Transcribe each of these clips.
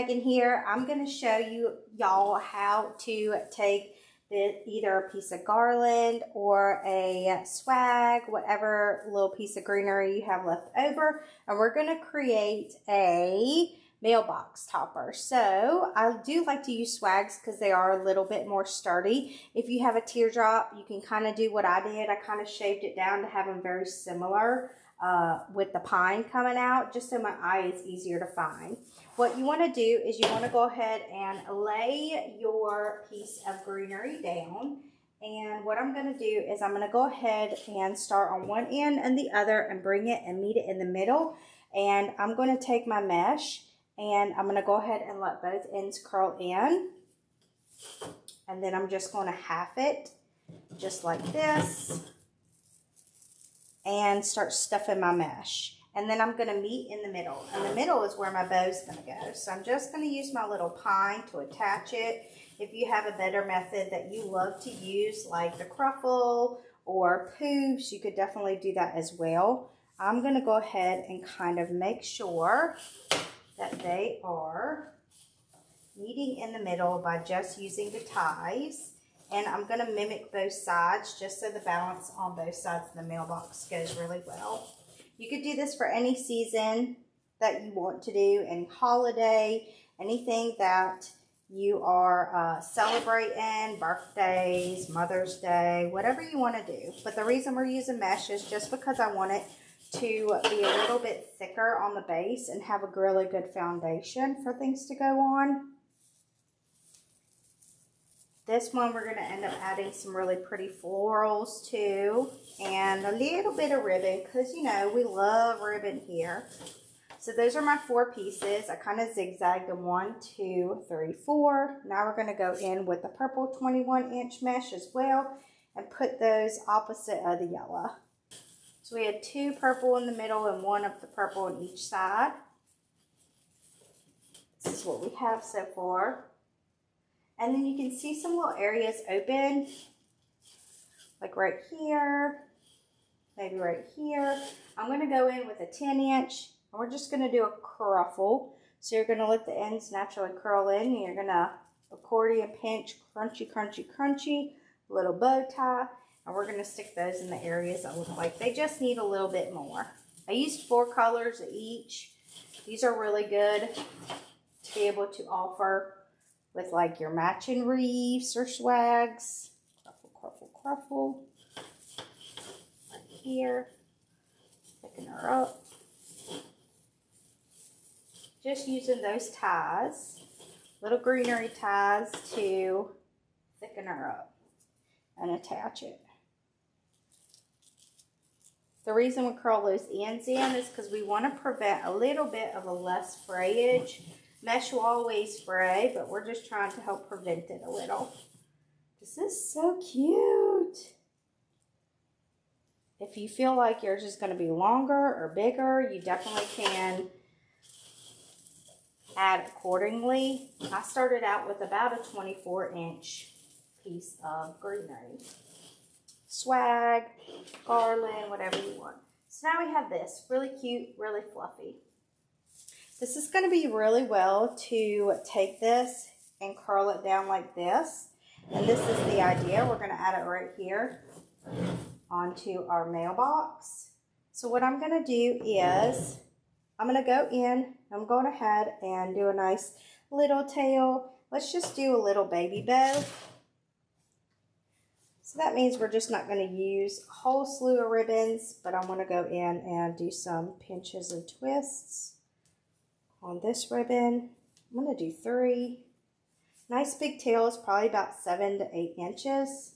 Megan here. I'm going to show y'all how to take either a piece of garland or a swag, whatever little piece of greenery you have left over, and we're going to create a mailbox topper. So I do like to use swags because they are a little bit more sturdy. If you have a teardrop, you can kind of do what I did. I kind of shaved it down to have them very similar with the pine coming out, just so my eye is easier to find. What you want to do is you want to go ahead and lay your piece of greenery down. And what I'm going to do is I'm going to go ahead and start on one end and the other and bring it and meet it in the middle. And I'm going to take my mesh and I'm going to go ahead and let both ends curl in. And then I'm just going to half it just like this and start stuffing my mesh. And then I'm going to meet in the middle. And the middle is where my bow is going to go. So I'm just going to use my little pine to attach it. If you have a better method that you love to use, like the Cruffle or poofs, you could definitely do that as well. I'm going to go ahead and kind of make sure that they are meeting in the middle by just using the ties. And I'm going to mimic both sides just so the balance on both sides of the mailbox goes really well. You could do this for any season that you want to do, any holiday, anything that you are celebrating, birthdays, Mother's Day, whatever you want to do. But the reason we're using mesh is just because I want it to be a little bit thicker on the base and have a really good foundation for things to go on. This one we're going to end up adding some really pretty florals too, and a little bit of ribbon because, you know, we love ribbon here. So those are my 4 pieces. I kind of zigzagged them 1, 2, 3, 4. Now we're going to go in with the purple 21-inch mesh as well and put those opposite of the yellow. So we had 2 purple in the middle and 1 of the purple on each side. This is what we have so far. And then you can see some little areas open, like right here, maybe right here. I'm going to go in with a 10-inch, and we're just going to do a cruffle. So you're going to let the ends naturally curl in, and you're going to accordion pinch, crunchy, crunchy, crunchy, little bow tie, and we're going to stick those in the areas that look like they just need a little bit more. I used 4 colors of each. These are really good to be able to offer with like your matching wreaths or swags. Cruffle, cruffle, cruffle. Right here. Thicken her up. Just using those ties, little greenery ties, to thicken her up and attach it. The reason we curl those ends in is because we want to prevent a little bit of a less frayage. Mesh will always fray, but we're just trying to help prevent it a little. This is so cute. If you feel like yours is going to be longer or bigger, you definitely can add accordingly. I started out with about a 24-inch piece of greenery. Swag, garland, whatever you want. So now we have this, really cute, really fluffy. This is going to be really well to take this and curl it down like this. And this is the idea. We're going to add it right here onto our mailbox. So what I'm going to do is I'm going to go in. I'm going ahead and do a nice little tail. Let's just do a little baby bow. So that means we're just not going to use a whole slew of ribbons, but I'm going to go in and do some pinches and twists on this ribbon. I'm going to do 3. Nice big tail is probably about 7 to 8 inches.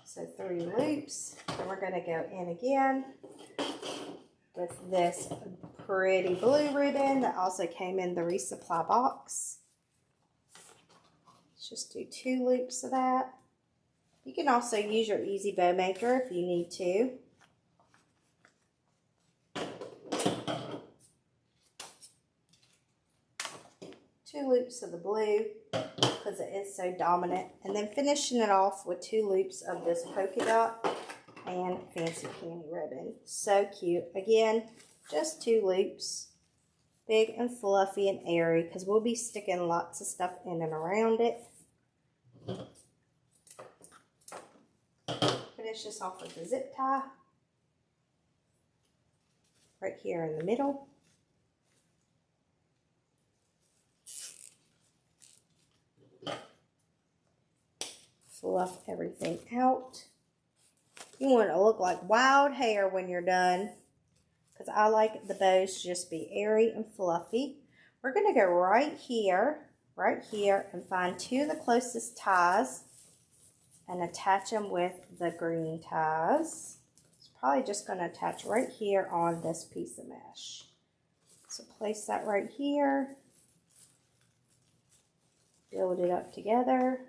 So 3 loops. And we're going to go in again with this pretty blue ribbon that also came in the resupply box. Let's just do 2 loops of that. You can also use your easy bow maker if you need to. Two loops of the blue because it is so dominant, and then finishing it off with 2 loops of this polka dot and fancy candy ribbon. So cute. Again, just 2 loops, big and fluffy and airy, because we'll be sticking lots of stuff in and around it. Finish this off with a zip tie right here in the middle. Fluff everything out. You want it to look like wild hair when you're done, because I like the bows to just be airy and fluffy. We're going to go right here, and find 2 of the closest ties and attach them with the green ties. It's probably just going to attach right here on this piece of mesh. So place that right here. Build it up together.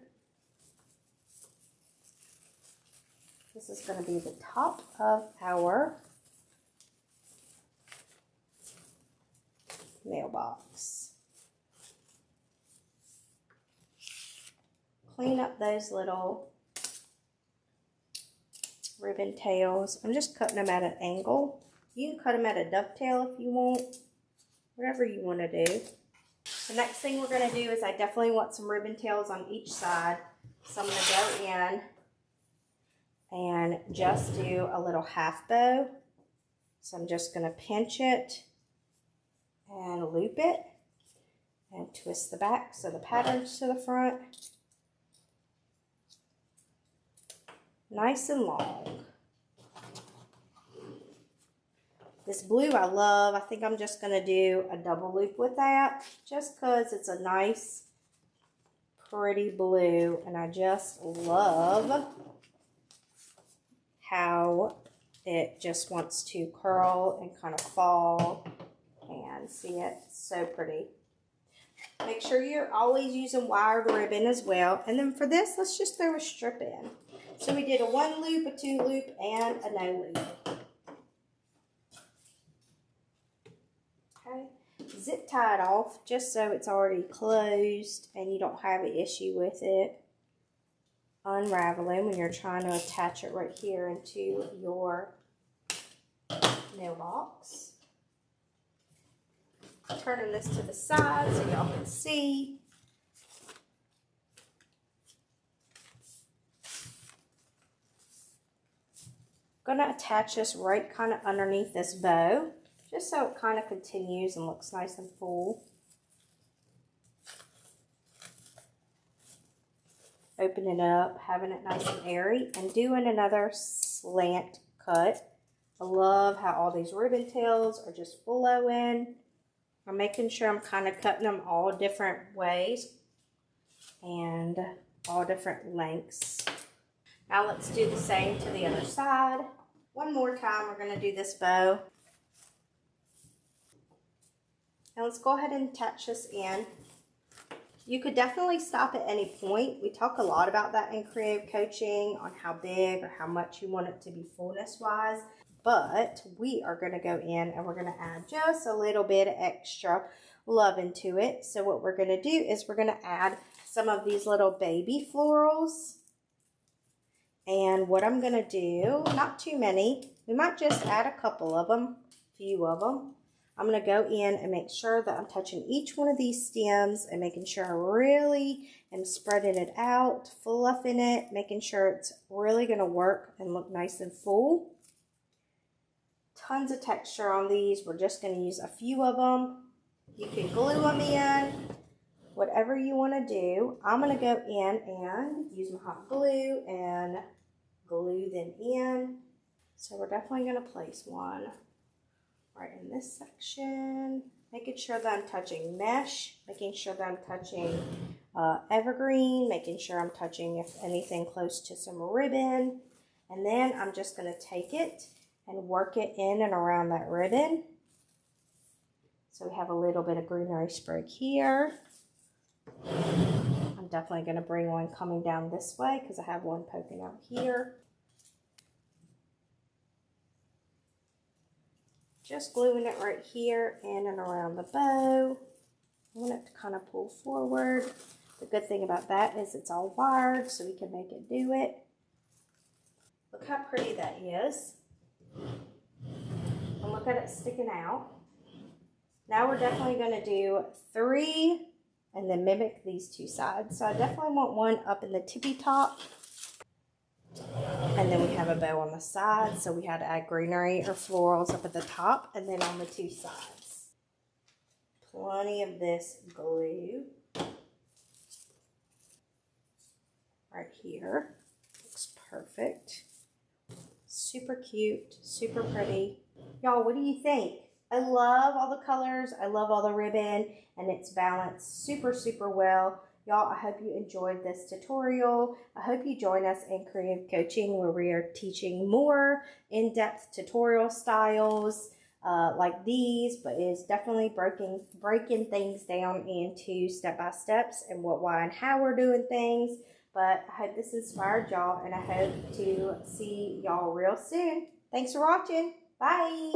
This is going to be the top of our mailbox. Clean up those little ribbon tails. I'm just cutting them at an angle. You can cut them at a dovetail if you want, whatever you want to do. The next thing we're going to do is I definitely want some ribbon tails on each side. So I'm going to go in and just do a little half bow. So I'm just going to pinch it and loop it and twist the back so the pattern's to the front. Nice and long. This blue I love. I think I'm just going to do a double loop with that just because it's a nice, pretty blue, and I just love how it just wants to curl and kind of fall, and see it, so pretty. Make sure you're always using wired ribbon as well. And then for this, let's just throw a strip in. So we did a 1 loop, a 2 loop, and a no loop. Okay, zip tie it off just so it's already closed and you don't have an issue with it unraveling when you're trying to attach it right here into your mailbox. Turning this to the side so y'all can see. Gonna attach this right kind of underneath this bow, just so it kind of continues and looks nice and full. Open it up, having it nice and airy, and doing another slant cut. I love how all these ribbon tails are just flowing. I'm making sure I'm kind of cutting them all different ways and all different lengths. Now let's do the same to the other side. One more time, we're going to do this bow. Now let's go ahead and attach this in. You could definitely stop at any point. We talk a lot about that in creative coaching, on how big or how much you want it to be fullness-wise. But we are going to go in and we're going to add just a little bit of extra love into it. So what we're going to do is we're going to add some of these little baby florals. And what I'm going to do, not too many, we might just add a couple of them, few of them. I'm going to go in and make sure that I'm touching each one of these stems and making sure I really am spreading it out, fluffing it, making sure it's really going to work and look nice and full. Tons of texture on these. We're just going to use a few of them. You can glue them in, whatever you want to do. I'm going to go in and use my hot glue and glue them in. So we're definitely going to place one right in this section, making sure that I'm touching mesh, making sure that I'm touching evergreen, making sure I'm touching, if anything, close to some ribbon. And then I'm just going to take it and work it in and around that ribbon. So we have a little bit of greenery sprig here. I'm definitely going to bring one coming down this way because I have one poking out here. Just gluing it right here in and around the bow. I want it to kind of pull forward. The good thing about that is it's all wired, so we can make it do it. Look how pretty that is. And look look at it sticking out. Now we're definitely going to do 3 and then mimic these 2 sides. So I definitely want one up in the tippy top. And then we have a bow on the side. So we had to add greenery or florals up at the top and then on the 2 sides. Plenty of this glue. Right here. Looks perfect. Super cute, super pretty. Y'all, what do you think? I love all the colors. I love all the ribbon, and it's balanced super, super well. Y'all, I hope you enjoyed this tutorial. I hope you join us in creative coaching where we are teaching more in-depth tutorial styles like these, but it's definitely breaking things down into step-by-steps and what, why, and how we're doing things. But I hope this inspired y'all, and I hope to see y'all real soon. Thanks for watching. Bye.